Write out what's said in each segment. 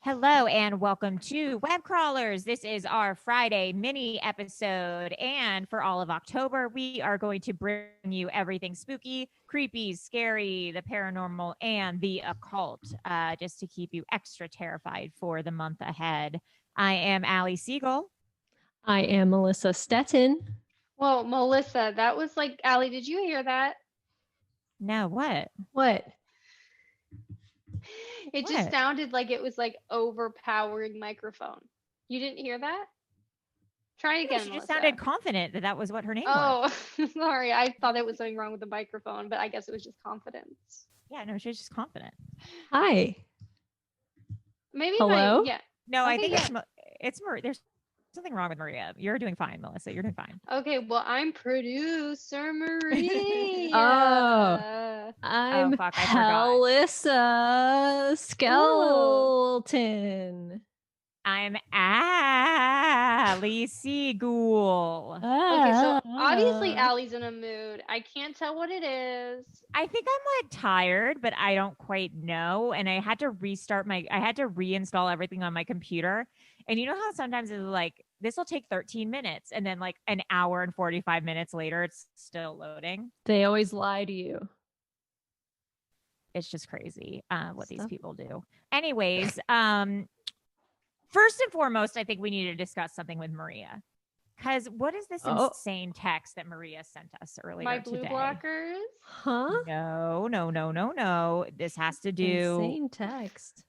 Hello and welcome to Web Crawlers. This is our Friday mini episode. And for all of October, we are going to bring you everything spooky, creepy, scary, the paranormal, and the occult, just to keep you extra terrified for the month ahead. I am Allie Siegel. I am Melissa Stettin. Well, Melissa, that was like, Allie, did you hear that? No, what? What? It just sounded like it was like overpowering microphone. You didn't hear that? Try it again, She Melissa. just sounded confident that was what her name was. Oh, sorry. I thought there was something wrong with the microphone, but I guess it was just confidence. Yeah, no, she was just confident. Hi. Maybe Hello? yeah. No, Okay, I think yeah. it's Maria. There's something wrong with Maria. You're doing fine, Melissa. You're doing fine. Okay, well, I'm producer Maria. I'm fuck, I forgot. Halissa Skeleton. I'm Allie Siegel. Okay, so obviously Allie's in a mood. I can't tell what it is. I think I'm like tired, but I don't quite know. And I had to reinstall everything on my computer. And you know how sometimes it's like, this will take 13 minutes. And then like an hour and 45 minutes later, it's still loading. They always lie to you. It's just crazy what these people do. Anyways, first and foremost, I think we need to discuss something with Maria. Because what is this insane text that Maria sent us earlier My today? blue blockers? Huh? No. This has to do... Insane text.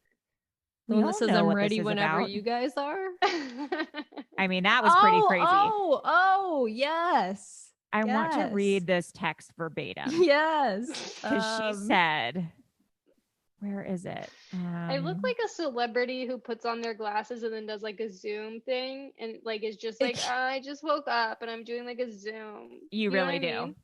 We Melissa all says know I'm what ready this is whenever about. you guys are. I mean, that was pretty crazy. Oh, yes. I want to read this text verbatim. Yes. Because she said... Where is it? I look like a celebrity who puts on their glasses and then does like a Zoom thing and like is just like, I just woke up and I'm doing like a Zoom. You really do. I mean?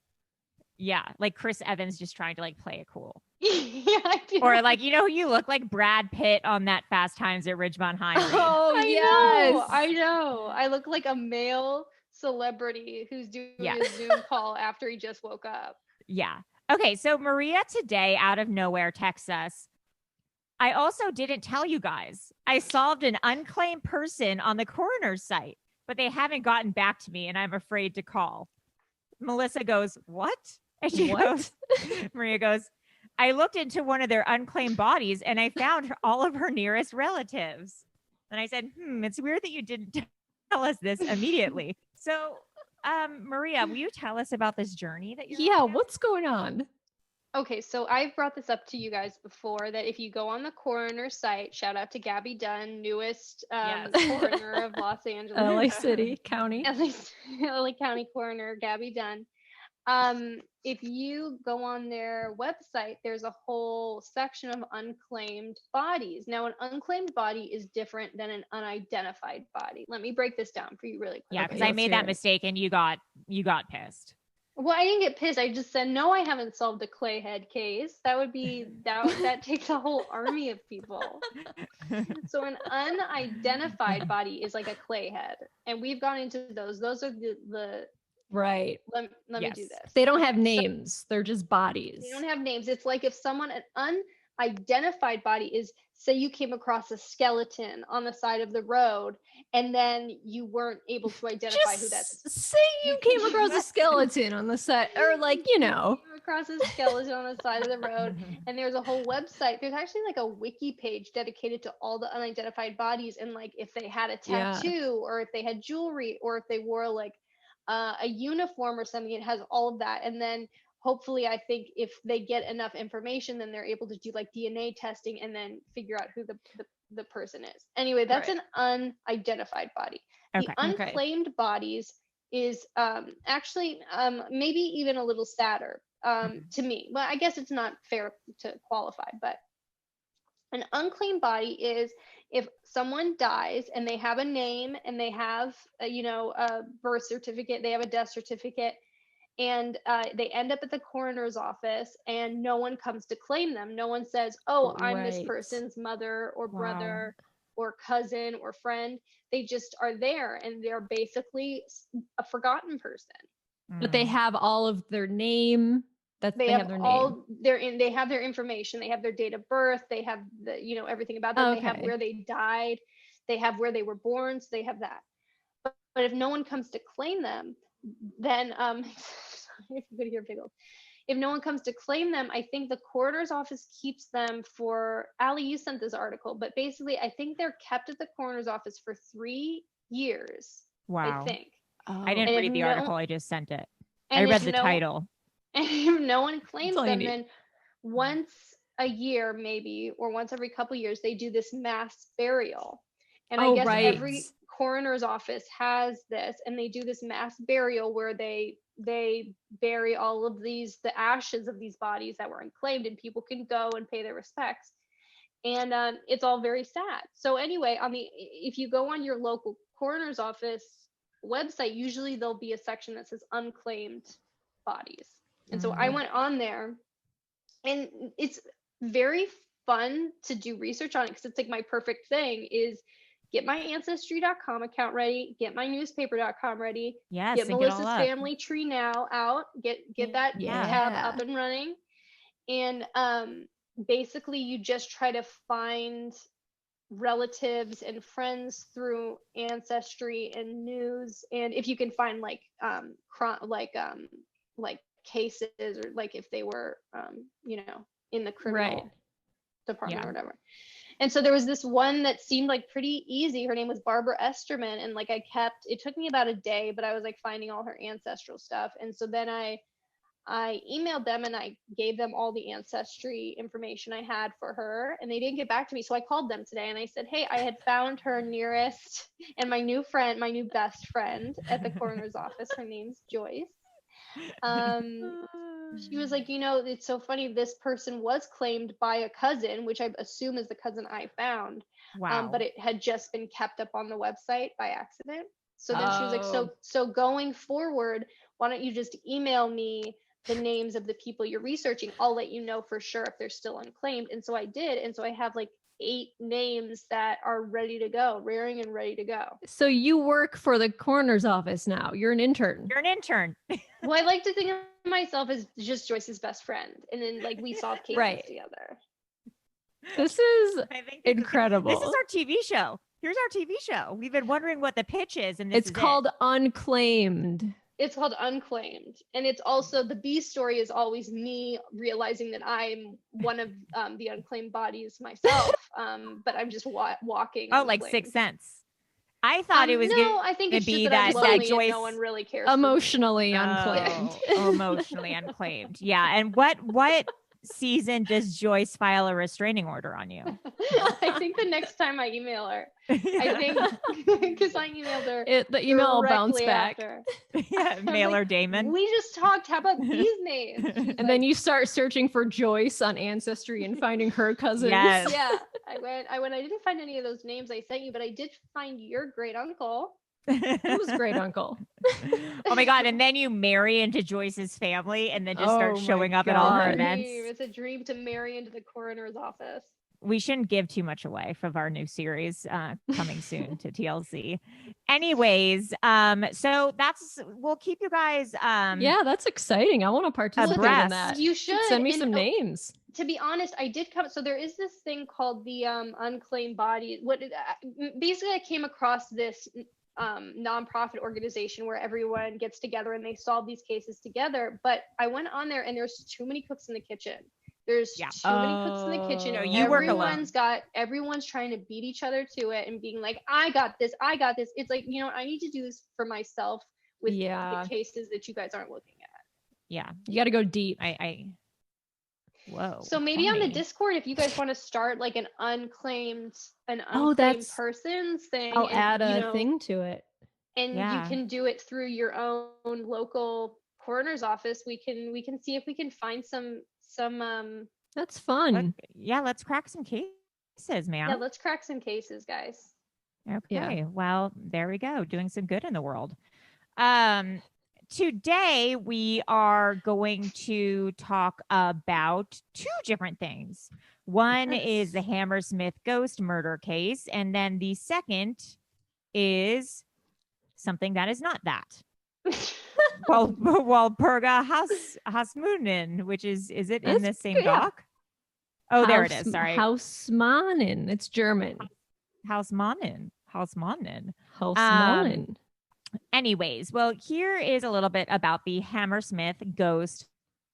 Yeah, like Chris Evans just trying to like play it cool. Yeah, I do. Or like, you know, you look like Brad Pitt on that Fast Times at Ridgemont High. Oh, yes. I know. I look like a male celebrity who's doing a Zoom call after he just woke up. Yeah. Okay, so Maria today out of nowhere texts us, I also didn't tell you guys. I solved an unclaimed person on the coroner's site, but they haven't gotten back to me and I'm afraid to call. Melissa goes, what? And she goes, Maria goes, I looked into one of their unclaimed bodies and I found all of her nearest relatives. And I said, it's weird that you didn't tell us this immediately. So, Maria, will you tell us about this journey that you're on? What's going on? Okay, so I've brought this up to you guys before that if you go on the coroner site, shout out to Gabby Dunn, newest coroner of Los Angeles. LA City County. LA County coroner, Gabby Dunn. If you go on their website, there's a whole section of unclaimed bodies. Now, an unclaimed body is different than an unidentified body. Let me break this down for you really quick. Yeah, because I made that mistake and you got pissed. Well, I didn't get pissed. I just said, no, I haven't solved a Clayhead case. That would be, that takes a whole army of people. So an unidentified body is like a Clayhead. And we've gone into those. Those are the right. Let me do this. They don't have names. They're just bodies. They don't have names. It's like if an unidentified body is, say you came across a skeleton on the side of the road and then you weren't able to identify who that's. Say you came across a skeleton on the side, or like, you know. You came across a skeleton on the side of the road and there's a whole website. There's actually like a wiki page dedicated to all the unidentified bodies and like if they had a tattoo or if they had jewelry or if they wore like a uniform or something, it has all of that. And then hopefully, I think if they get enough information, then they're able to do like DNA testing and then figure out who the person is. Anyway, that's an unidentified body. Okay. The unclaimed bodies is actually maybe even a little sadder to me. Well, I guess it's not fair to qualify, but an unclaimed body is if someone dies and they have a name and they have a birth certificate, they have a death certificate, and they end up at the coroner's office and no one comes to claim them. No one says, oh, I'm this person's mother or brother or cousin or friend. They just are there and they're basically a forgotten person. But they have all of their name They have their name. They have their information. They have their date of birth. They have everything about them. Okay. They have where they died. They have where they were born. So they have that. But if no one comes to claim them, then if you could hear giggles. If no one comes to claim them, I think the coroner's office keeps them for, Allie, you sent this article, but basically I think they're kept at the coroner's office for 3 years. Wow. I think. Oh. I didn't read the article. I just sent it. I read the title. And if no one claims them, need. then once a year maybe, or once every couple years, they do this mass burial. And I guess every coroner's office has this, and they do this mass burial where they bury all of the ashes of these bodies that were unclaimed, and people can go and pay their respects. And it's all very sad. So anyway, if you go on your local coroner's office website, usually there'll be a section that says unclaimed bodies. And so I went on there, and it's very fun to do research on it, because it's like my perfect thing is get my ancestry.com account ready, get my newspaper.com ready, get Melissa's family tree now out, get that tab up and running. And basically you just try to find relatives and friends through ancestry and news, and if you can find like cases, or like if they were in the criminal department or whatever. And so there was this one that seemed like pretty easy. Her name was Barbara Esterman. And like it took me about a day, but I was like finding all her ancestral stuff. And so then I emailed them and I gave them all the ancestry information I had for her, and they didn't get back to me. So I called them today and I said, hey, I had found her nearest and my new best friend at the coroner's office. Her name's Joyce. She was like, it's so funny. This person was claimed by a cousin, which I assume is the cousin I found. Wow. But it had just been kept up on the website by accident. So then she was like, so going forward, why don't you just email me the names of the people you're researching? I'll let you know for sure if they're still unclaimed. And so I did. And so I have like 8 names that are ready to go, rearing and ready to go. So you work for the coroner's office now. You're an intern. Well, I like to think of myself as just Joyce's best friend. And then like we solve cases together. This is incredible. This is our TV show. Here's our TV show. We've been wondering what the pitch is. And it's called Unclaimed. It's called Unclaimed. And it's also, the B story is always me realizing that I'm one of the unclaimed bodies myself. But I'm just walking. Oh, like Sixth Sense. I thought it was I think it's be just that Joyce, no one really cares. Emotionally unclaimed. Emotionally unclaimed. Yeah. And what season does Joyce file a restraining order on you? I think the next time I email her. I think because I emailed her. The email will bounce back. Mailer Damon. We just talked. How about these names? And then you start searching for Joyce on Ancestry and finding her cousins. Yes. Yeah. I didn't find any of those names I sent you, but I did find your great uncle. Who's great uncle? Oh my God. And then you marry into Joyce's family and then just start showing up at all her events. It's a dream to marry into the coroner's office. We shouldn't give too much away from our new series coming soon to TLC. Anyways, so we'll keep you guys. Yeah, that's exciting. I want to participate in that. You should send me some names. To be honest, I did come. So there is this thing called the unclaimed body. Basically, I came across this nonprofit organization where everyone gets together and they solve these cases together. But I went on there and there's too many cooks in the kitchen. There's too many cooks in the kitchen. No, you work alone. Everyone's trying to beat each other to it and being like, I got this. It's like, I need to do this for myself with the cases that you guys aren't looking at. Yeah. You got to go deep. Whoa. So maybe on the Discord, if you guys want to start like an unclaimed persons thing, I'll add a thing to it. And you can do it through your own local coroner's office. We can see if we can find some that's fun. Let's crack some cases, man. Yeah, let's crack some cases, guys. Okay. Yeah. Well, there we go. Doing some good in the world. Today we are going to talk about 2 different things. One is the Hammersmith Ghost murder case, and then the second is something that is not that. Walpurga Hausmannin, which is it in the same doc? Oh, there it is. Sorry. Hausmannin. It's German. Hausmannin. Anyways, well, here is a little bit about the Hammersmith Ghost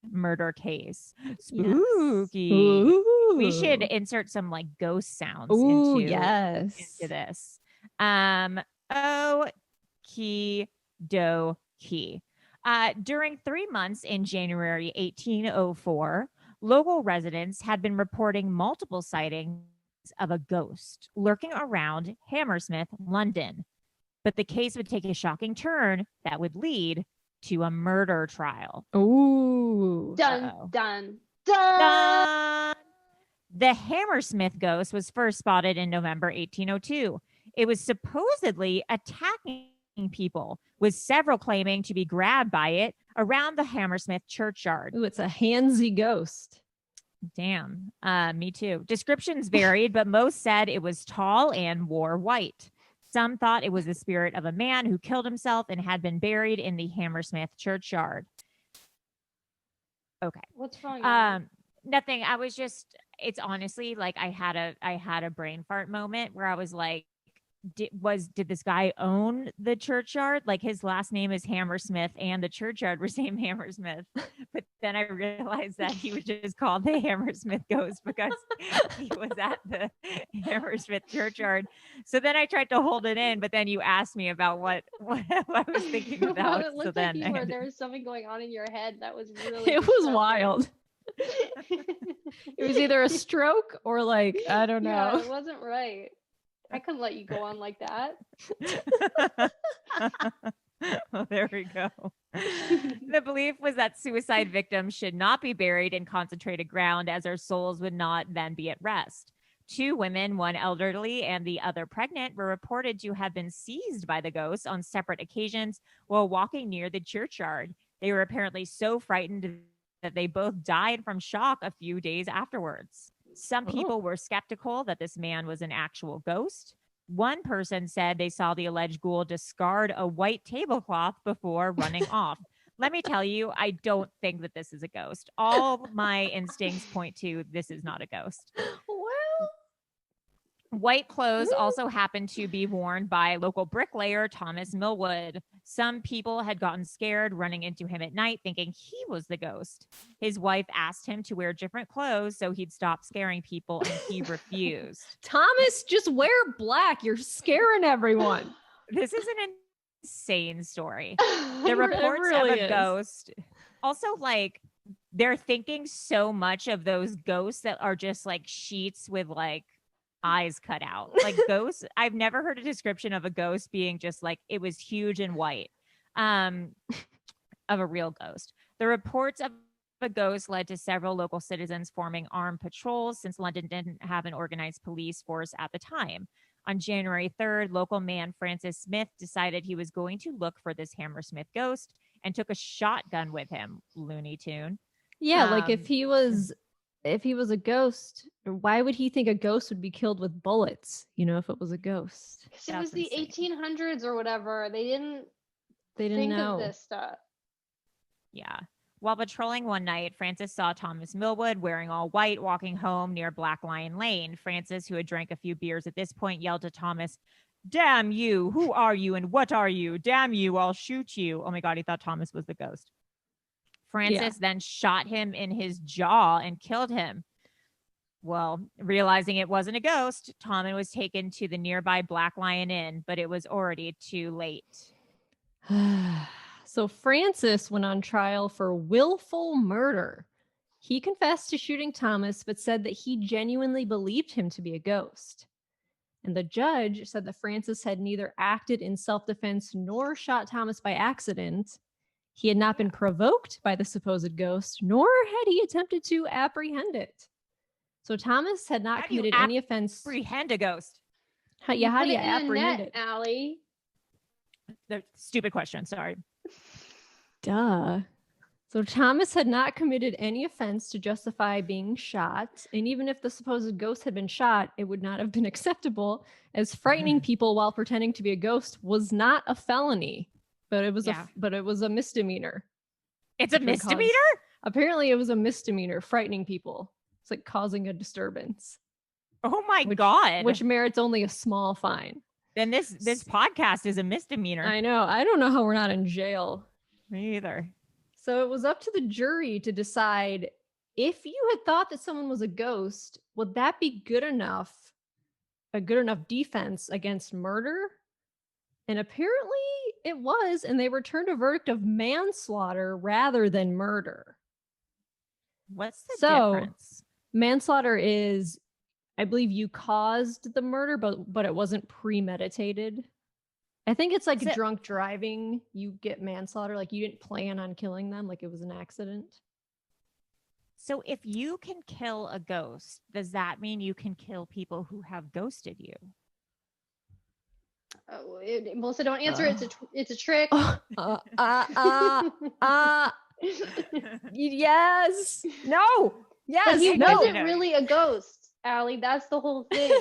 murder case. Spooky. Yes. We should insert some like ghost sounds into this. Okie dokie. During 3 months in January 1804, local residents had been reporting multiple sightings of a ghost lurking around Hammersmith, London. But the case would take a shocking turn that would lead to a murder trial. Ooh. Dun, dun, dun. Dun! The Hammersmith ghost was first spotted in November 1802. It was supposedly attacking people, with several claiming to be grabbed by it around the Hammersmith churchyard. Ooh, it's a handsy ghost. Damn. Me too. Descriptions varied, but most said it was tall and wore white. Some thought it was the spirit of a man who killed himself and had been buried in the Hammersmith churchyard. Okay. What's wrong? Nothing. I was just, it's honestly like I had a brain fart moment where I was like, did this guy own the churchyard? Like his last name is Hammersmith and the churchyard was named Hammersmith. But then I realized that he was just called the Hammersmith Ghost because he was at the Hammersmith churchyard. So then I tried to hold it in, but then you asked me about what I was thinking about. Well, it looked like there was something going on in your head that was really It was wild. It was either a stroke or like, I don't know. Yeah, it wasn't right. I couldn't let you go on like that. Well, there we go. The belief was that suicide victims should not be buried in concentrated ground as their souls would not then be at rest. 2 women, one elderly and the other pregnant, were reported to have been seized by the ghost on separate occasions while walking near the churchyard. They were apparently so frightened that they both died from shock a few days afterwards. Some people were skeptical that this man was an actual ghost. One person said they saw the alleged ghoul discard a white tablecloth before running off. Let me tell you, I don't think that this is a ghost. All my instincts point to this is not a ghost. Well, white clothes also happened to be worn by local bricklayer Thomas Millwood. Some people had gotten scared running into him at night thinking he was the ghost. His wife asked him to wear different clothes so he'd stop scaring people, and he refused. Thomas, just wear black. You're scaring everyone. This is an insane story. The reports of a ghost. Also, like, they're thinking so much of those ghosts that are just like sheets with like eyes cut out. Like ghosts, I've never heard a description of a ghost being just like it was huge and white of a real ghost. The reports of a ghost led to several local citizens forming armed patrols since London didn't have an organized police force at the time. On January 3rd, local man Francis Smith decided he was going to look for this Hammersmith ghost and took a shotgun with him. Looney Tune. Yeah, like if he was a ghost, why would he think a ghost would be killed with bullets? You know, if it was a ghost. Because it was the 1800s or whatever. They didn't think know of this stuff. Yeah. While patrolling one night, Francis saw Thomas Millwood wearing all white walking home near Black Lion Lane. Francis, who had drank a few beers at this point, yelled to Thomas, "Damn you! Who are you and what are you? Damn you! I'll shoot you!" Oh my God, he thought Thomas was the ghost. Francis then shot him in his jaw and killed him. Well, realizing it wasn't a ghost, Thomas was taken to the nearby Black Lion Inn, but it was already too late. So Francis went on trial for willful murder. He confessed to shooting Thomas, but said that he genuinely believed him to be a ghost. And the judge said that Francis had neither acted in self-defense nor shot Thomas by accident. He had not been provoked by the supposed ghost, nor had he attempted to apprehend it. So Thomas had not committed any offense. Apprehend a ghost. How do you apprehend it? Allie? Stupid question. Sorry. Duh. So Thomas had not committed any offense to justify being shot. And even if the supposed ghost had been shot, it would not have been acceptable, as frightening people while pretending to be a ghost was not a felony. but it was a misdemeanor. It's a misdemeanor? Apparently it was a misdemeanor, frightening people. It's like causing a disturbance. Oh my God. Which merits only a small fine. Then this podcast is a misdemeanor. I know. I don't know how we're not in jail. Me either. So it was up to the jury to decide if you had thought that someone was a ghost, would that be a good enough defense against murder? And apparently it was, and they returned a verdict of manslaughter rather than murder. What's the difference? Manslaughter is, I believe you caused the murder, but it wasn't premeditated. I think it's like drunk driving. You get manslaughter, like you didn't plan on killing them, like it was an accident. So if you can kill a ghost, does that mean you can kill people who have ghosted you? Oh, Melissa, don't answer. It's a trick. Yes. No. Yes. But he wasn't really a ghost, Allie. That's the whole thing.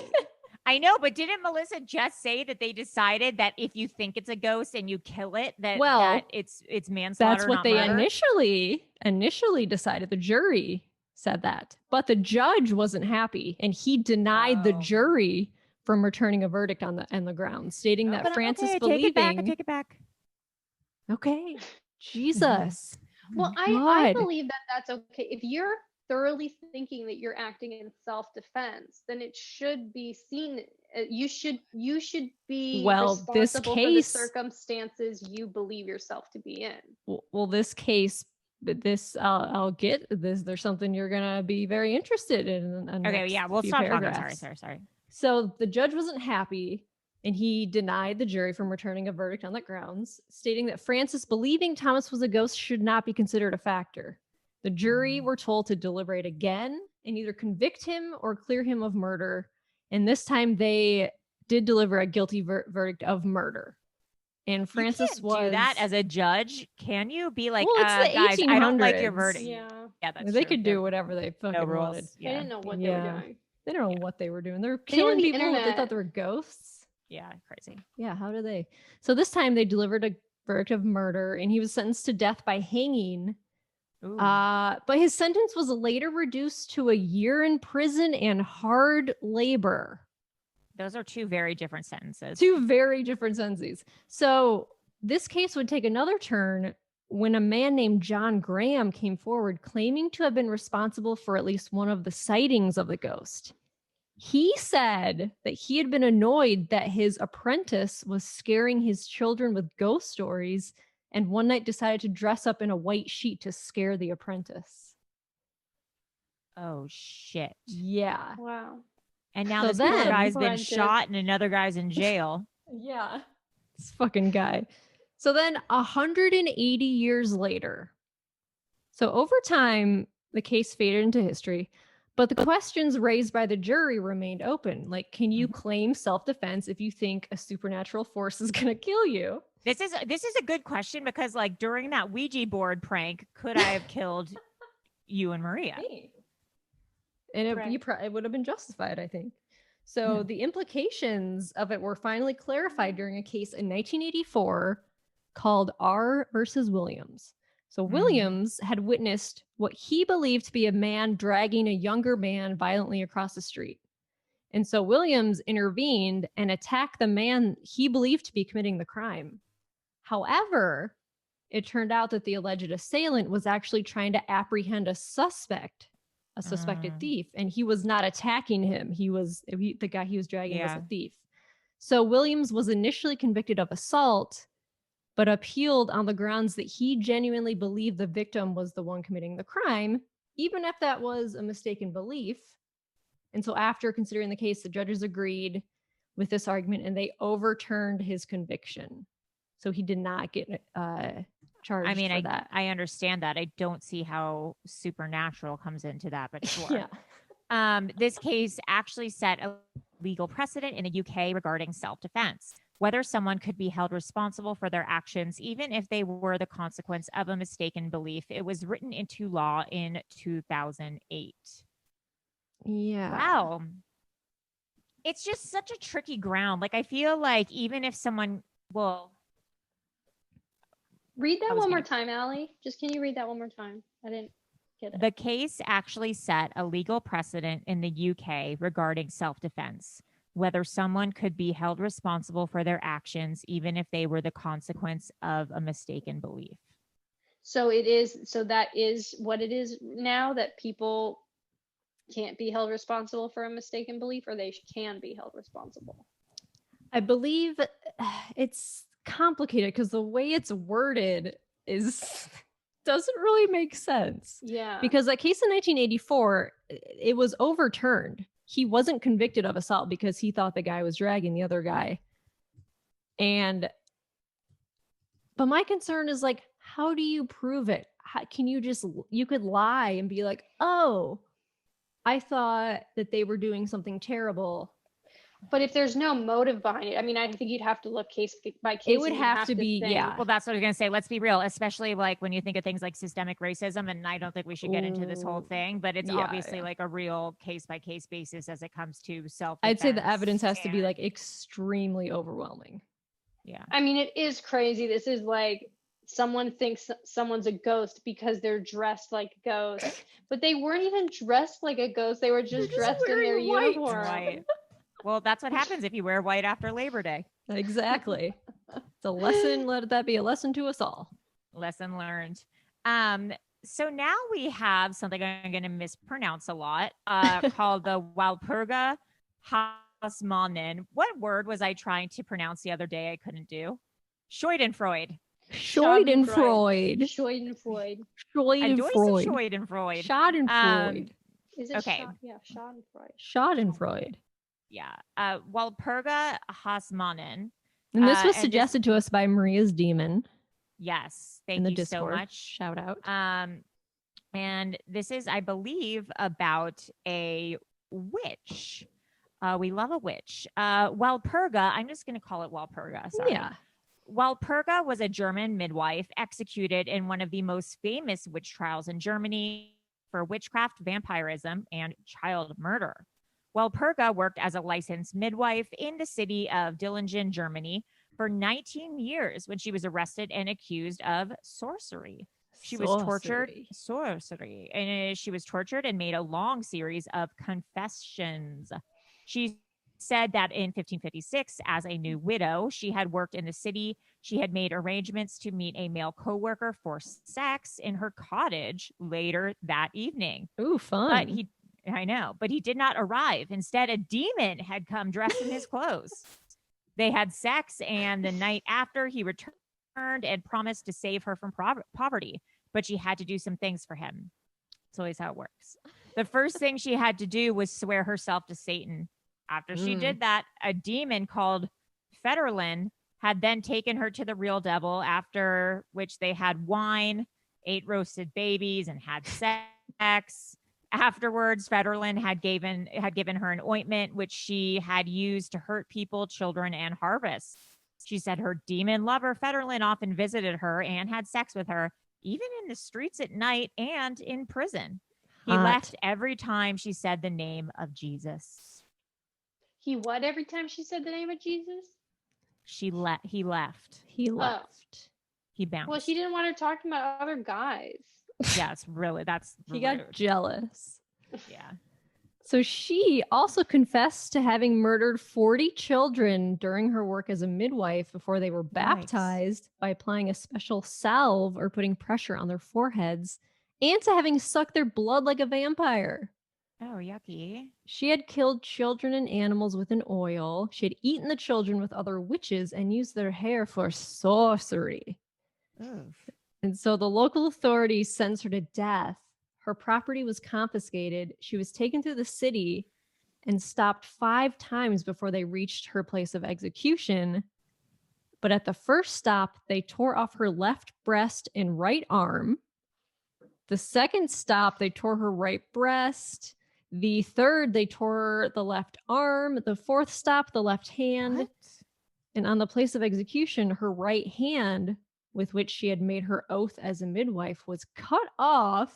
I know, but didn't Melissa just say that they decided that if you think it's a ghost and you kill it, that it's manslaughter? That's what they initially decided. The jury said that, but the judge wasn't happy, and he denied the jury from returning a verdict on the grounds, stating that Francis believing. Take it back. Okay, Jesus. Well, I believe that that's okay if you're thoroughly thinking that you're acting in self-defense, then it should be seen. You should be responsible for the circumstances you believe yourself to be in. Well, this case, I'll get this. There's something you're gonna be very interested in. Okay, yeah, we'll stop talking. Sorry. So the judge wasn't happy, and he denied the jury from returning a verdict on that grounds, stating that Francis believing Thomas was a ghost should not be considered a factor. The jury were told to deliberate again and either convict him or clear him of murder. And this time they did deliver a guilty verdict of murder. And Francis do that as a judge. Can you be like, well, it's the guys, I don't like your verdict. Yeah, that's they true. could do whatever they fucking wanted. They didn't know what they were doing. They don't know what they were doing. They're killing people. They thought they were ghosts. Yeah, crazy. Yeah, how do they? So this time they delivered a verdict of murder, and he was sentenced to death by hanging. But his sentence was later reduced to a year in prison and hard labor. Those are two very different sentences. So this case would take another turn when a man named John Graham came forward claiming to have been responsible for at least one of the sightings of the ghost. He said that he had been annoyed that his apprentice was scaring his children with ghost stories, and one night decided to dress up in a white sheet to scare the apprentice. Oh, shit. Yeah. Wow. And now this poor guy's been shot and another guy's in jail. Yeah. This fucking guy. So then 180 years later. So over time, the case faded into history, but the questions raised by the jury remained open. Like, can you claim self-defense if you think a supernatural force is going to kill you? This is a good question because, like, during that Ouija board prank, could I have killed you and Maria? And it would have been justified, I think. So the implications of it were finally clarified during a case in 1984 called R versus Williams. So Williams had witnessed what he believed to be a man dragging a younger man violently across the street. And so Williams intervened and attacked the man he believed to be committing the crime. However, it turned out that the alleged assailant was actually trying to apprehend a suspected thief, and he was not attacking him. The guy he was dragging was a thief. So Williams was initially convicted of assault, but appealed on the grounds that he genuinely believed the victim was the one committing the crime, even if that was a mistaken belief. And so after considering the case, the judges agreed with this argument and they overturned his conviction. So he did not get charged for that. I understand that. I don't see how supernatural comes into that, but sure. This case actually set a legal precedent in the UK regarding self-defense, whether someone could be held responsible for their actions, even if they were the consequence of a mistaken belief. It was written into law in 2008. Yeah. Wow. It's just such a tricky ground. Like, I feel like even if someone, Read that one more time, Allie. Just can you read that one more time? I didn't get it. The case actually set a legal precedent in the UK regarding self-defense, whether someone could be held responsible for their actions, even if they were the consequence of a mistaken belief. So that is what it is now, that people can't be held responsible for a mistaken belief, or they can be held responsible. I believe it's complicated because the way it's worded doesn't really make sense. Yeah. Because that case in 1984, it was overturned. He wasn't convicted of assault because he thought the guy was dragging the other guy. But my concern is, like, how do you prove it? How, can you could lie and be like, oh, I thought that they were doing something terrible. But if there's no motive behind it, I mean, I think you'd have to look case by case. It would have to be, yeah. Well, that's what I was going to say. Let's be real, especially like when you think of things like systemic racism. And I don't think we should get into this whole thing, but it's obviously like a real case by case basis as it comes to self-defense. I'd say the evidence has to be like extremely overwhelming. Yeah. I mean, it is crazy. This is like someone thinks someone's a ghost because they're dressed like a ghost, but they weren't even dressed like a ghost. They were just dressed in their uniform. Right. Well, that's what happens if you wear white after Labor Day. Exactly. It's a lesson. Let that be a lesson to us all. Lesson learned. So now we have something I'm going to mispronounce a lot called the Walpurga Hausmannin. What word was I trying to pronounce the other day I couldn't do? Schadenfreude. Schadenfreude. Schadenfreude. Schadenfreude. Schadenfreude. Is it okay. Schadenfreude. Schadenfreude. Yeah. Walpurga Hausmannin. And this was suggested to us by Maria's Demon. Yes. Thank you Discord. so much. Shout out. And this is, I believe, about a witch. We love a witch. Walpurga, I'm just going to call it Walpurga. Sorry. Yeah. Walpurga was a German midwife executed in one of the most famous witch trials in Germany for witchcraft, vampirism, and child murder. Walpurga worked as a licensed midwife in the city of Dillingen, Germany, for 19 years when she was arrested and accused of sorcery. She was tortured. Sorcery. And she was tortured and made a long series of confessions. She said that in 1556, as a new widow, she had worked in the city. She had made arrangements to meet a male coworker for sex in her cottage later that evening. Ooh, fun. But he did not arrive. Instead, a demon had come dressed in his clothes. They had sex, and the night after, he returned and promised to save her from poverty. But she had to do some things for him. That's always how it works. The first thing she had to do was swear herself to Satan. After she did that, a demon called Federlin had then taken her to the real devil, after which they had wine, ate roasted babies, and had sex. Afterwards, Federlin had given her an ointment which she had used to hurt people, children, and harvest. She said her demon lover, Federlin, often visited her and had sex with her, even in the streets at night and in prison. He left every time she said the name of Jesus. He what every time she said the name of Jesus? He left. He left. He bounced. Well, she didn't want her talking about other guys. Yeah, that's he got jealous. Yeah. So she also confessed to having murdered 40 children during her work as a midwife before they were baptized by applying a special salve or putting pressure on their foreheads, and to having sucked their blood like a vampire. Oh, yucky. She had killed children and animals with an oil. She had eaten the children with other witches and used their hair for sorcery. Oof. And so the local authorities sentenced her to death. Her property was confiscated. She was taken to the city and stopped 5 times before they reached her place of execution. But at the first stop, they tore off her left breast and right arm. The second stop, they tore her right breast. The third, they tore the left arm. The fourth stop, the left hand. What? And on the place of execution, her right hand, with which she had made her oath as a midwife, was cut off,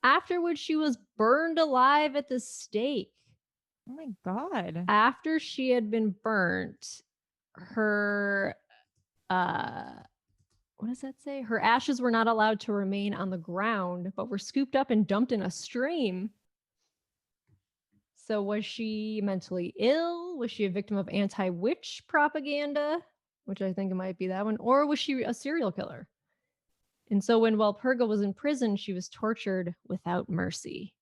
after which she was burned alive at the stake. Oh my God. After she had been burnt, her what does that say? Her ashes were not allowed to remain on the ground, but were scooped up and dumped in a stream. So was she mentally ill? Was she a victim of anti-witch propaganda? Which I think it might be that one. Or was she a serial killer? And so when Walpurga was in prison, she was tortured without mercy.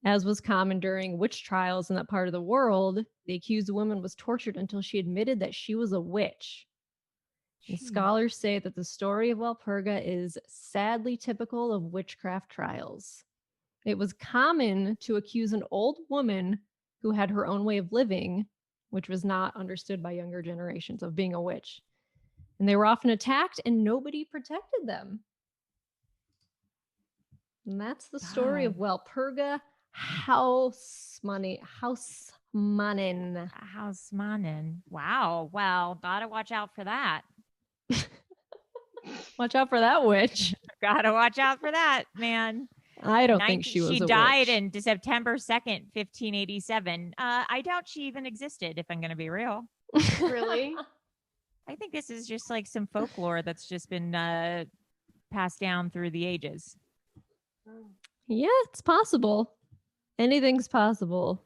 As was common during witch trials in that part of the world, the accused woman was tortured until she admitted that she was a witch. And scholars say that the story of Walpurga is sadly typical of witchcraft trials. It was common to accuse an old woman who had her own way of living, which was not understood by younger generations, of being a witch. And they were often attacked and nobody protected them. And that's the story of Walpurga Hausmannin. Wow. Well, gotta watch out for that. Watch out for that witch. Gotta watch out for that, man. I don't think she was a witch. She died in September 2nd, 1587. I doubt she even existed, if I'm going to be real. Really? I think this is just like some folklore that's just been passed down through the ages. Yeah, it's possible. Anything's possible.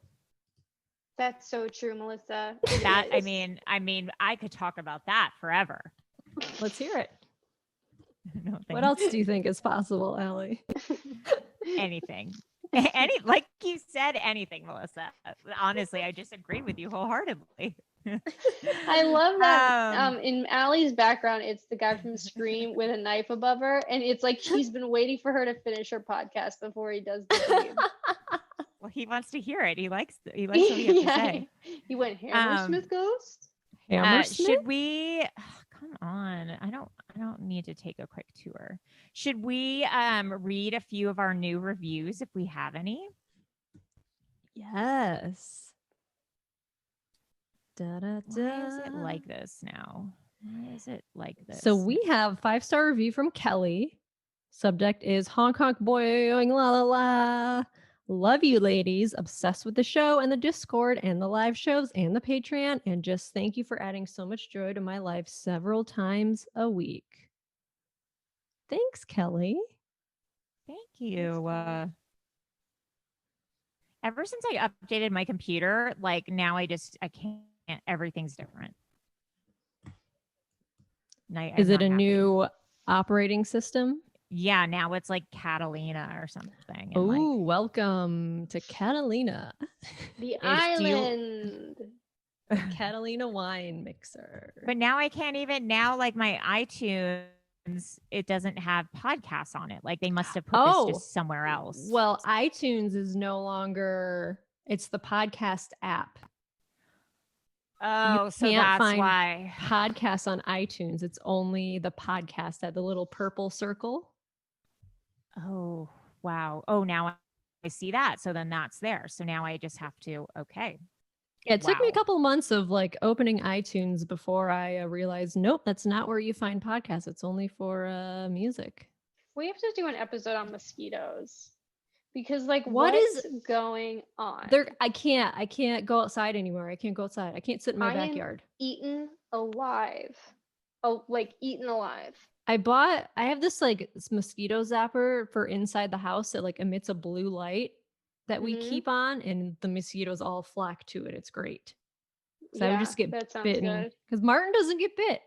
That's so true, Melissa. I mean, I could talk about that forever. Let's hear it. No, what else do you think is possible, Allie? Anything. Like you said, anything, Melissa. Honestly, I just agree with you wholeheartedly. I love that in Allie's background, it's the guy from Scream with a knife above her, and it's like he's been waiting for her to finish her podcast before he does the theme. Well, he wants to hear it. He likes what he has to say. He went Hammersmith Ghost. Hammersmith? Should we? Come on, I don't need to take a quick tour. Should we read a few of our new reviews if we have any? Yes. Why is it like this now? Why is it like this? So we have 5-star review from Kelly. Subject is honk honk boing la la la. Love you ladies. Obsessed with the show and the Discord and the live shows and the Patreon. And just thank you for adding so much joy to my life several times a week. Thanks, Kelly. Thank you. Ever since I updated my computer, like now I can't, everything's different. Is it a new operating system? Yeah, now it's like Catalina or something. Oh, like, welcome to Catalina. The island. The Catalina wine mixer. But now I can't even, now like my iTunes, it doesn't have podcasts on it. Like they must have put this just somewhere else. Well, iTunes is no longer, it's the podcast app. Oh, so that's why. Podcasts on iTunes. It's only the podcast at the little purple circle. Oh, wow. Oh, now I see that. So then that's there. So now I just have to, okay. Yeah, it took me a couple months of like opening iTunes before I realized, nope, that's not where you find podcasts. It's only for music. We have to do an episode on mosquitoes. Because like what's going on? I can't go outside anymore. I can't go outside. I can't sit in my backyard. Eaten alive. Oh, like eaten alive. I have this like mosquito zapper for inside the house that like emits a blue light that we keep on, and the mosquitoes all flock to it. It's great. So I would just get bitten because Martin doesn't get bit.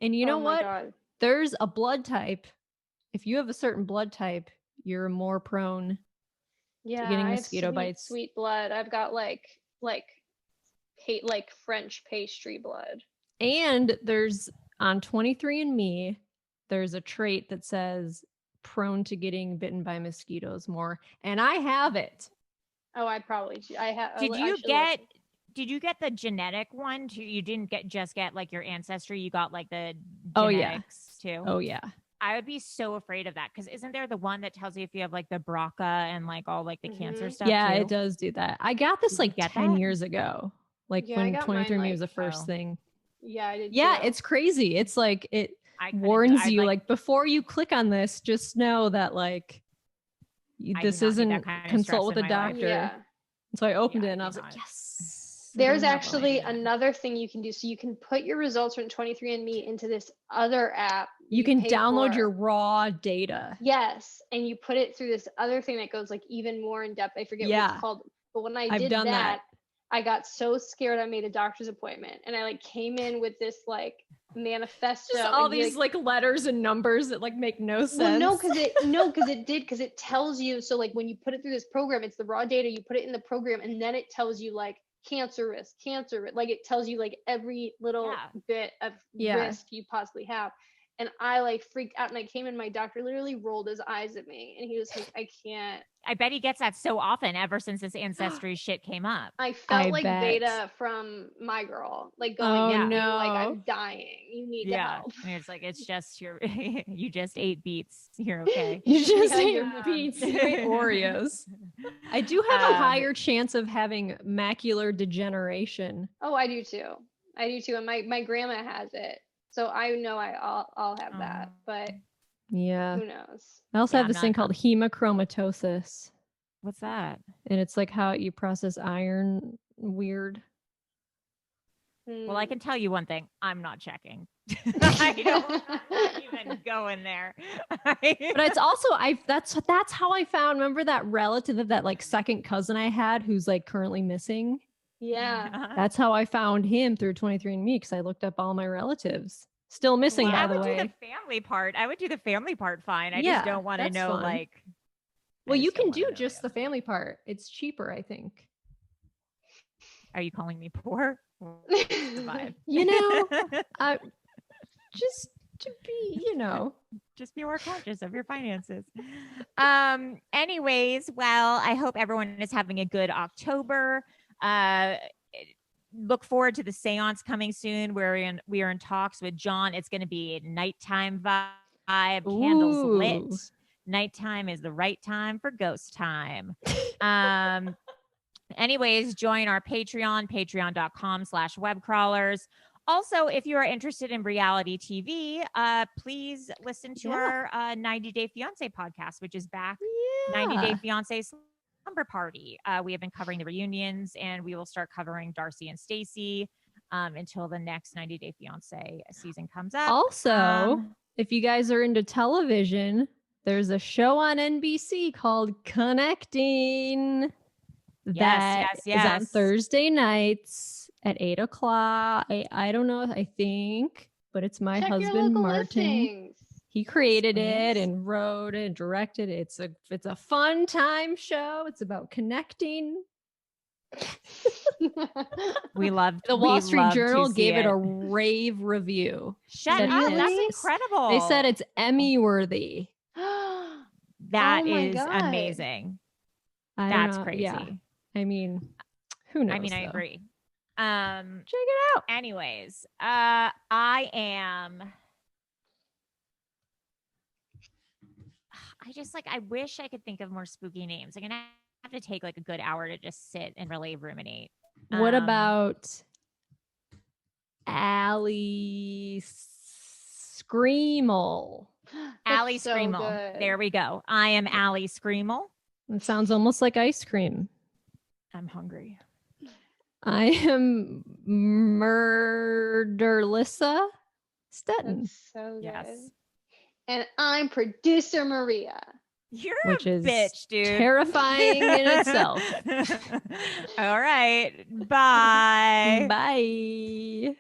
And you know what? God. There's a blood type. If you have a certain blood type, you're more prone to getting mosquito bites. Sweet blood. I've got like French pastry blood. And there's on 23andMe, there's a trait that says prone to getting bitten by mosquitoes more, and I have it. Oh, I probably I have. Did you get the genetic one too? You didn't just get like your ancestry. You got like the genetics too. Oh yeah. I would be so afraid of that because isn't there the one that tells you if you have like the BRCA and like all like the cancer stuff? Yeah, too? It does do that. I got this like 10 years ago, like when 23andMe was the first thing. Yeah, I did. Yeah, it's crazy. It's like it warns you like before you click on this, just know that like this isn't consult with a doctor. Yeah. So I opened it and I was like, yes. There's not actually believing that. another thing you can do. So you can put your results from 23andMe into this other app. You can pay download for. your raw data. Yes, and you put it through this other thing that goes like even more in depth. I forget what Yeah. it's called. But when I I've did done that. I got so scared I made a doctor's appointment, and I like came in with this like manifesto. Just all and these like letters and numbers that like make no sense. Well, no, because it tells you. So like when you put it through this program, it's the raw data. You put it in the program, and then it tells you like cancer risk. Like it tells you like every little bit of risk you possibly have. And I like freaked out, and I came in. My doctor literally rolled his eyes at me, and he was like, "I can't." I bet he gets that so often ever since this ancestry shit came up. I felt like bet. Beta from My Girl, like going at me like I'm dying. You need to help. And it's like it's just you just ate beets. You're okay. You just ate beets. You ate Oreos. I do have a higher chance of having macular degeneration. Oh, I do too. And my grandma has it. So I know I'll have that, but yeah, who knows? I also have this thing called hemochromatosis. What's that? And it's like how you process iron weird. Well, I can tell you one thing. I'm not checking. I'm not even going there. But it's also that's how I found. Remember that relative of that like second cousin I had who's like currently missing? Yeah. That's how I found him through 23andMe because I looked up all my relatives. Still missing, by the way. I would do the family part. I would do the family part fine. I just don't want to know fun. Like. Well, you can do just the family part. It's cheaper, I think. Are you calling me poor? You know, just to be, just be more conscious of your finances. Anyways, well, I hope everyone is having a good October. Look forward to the seance coming soon. We are in talks with John. It's going to be a nighttime vibe, candles lit. Nighttime is the right time for ghost time. Anyways, join our Patreon, patreon.com/webcrawlers. Also, if you are interested in reality TV, please listen to our 90 Day Fiance podcast, which is back. 90 Day Fiance Slumber Party. We have been covering the reunions, and we will start covering Darcy and Stacy until the next 90 Day Fiance season comes up. Also, if you guys are into television, there's a show on NBC called Connecting. That is on Thursday nights at 8:00. I don't know, I think, but it's my husband Martin. Listings. He created it and wrote it and directed it. It's a fun time show. It's about connecting. We loved the Wall Street Journal gave it a rave review. Shut up! That's incredible. They said it's Emmy worthy. That is amazing. That's crazy. Yeah. I mean, who knows? I mean, I agree. Check it out. Anyways, I wish I could think of more spooky names. I'm gonna have to take like a good hour to just sit and really ruminate. What about Allie Screamel? Allie Screamel. There we go. I am Allie Screamel. It sounds almost like ice cream. I'm hungry. I am Murderlissa Stetton. That's so good. Yes. And I'm producer Maria. You're which a is bitch, dude. Terrifying in itself. All right. Bye. Bye.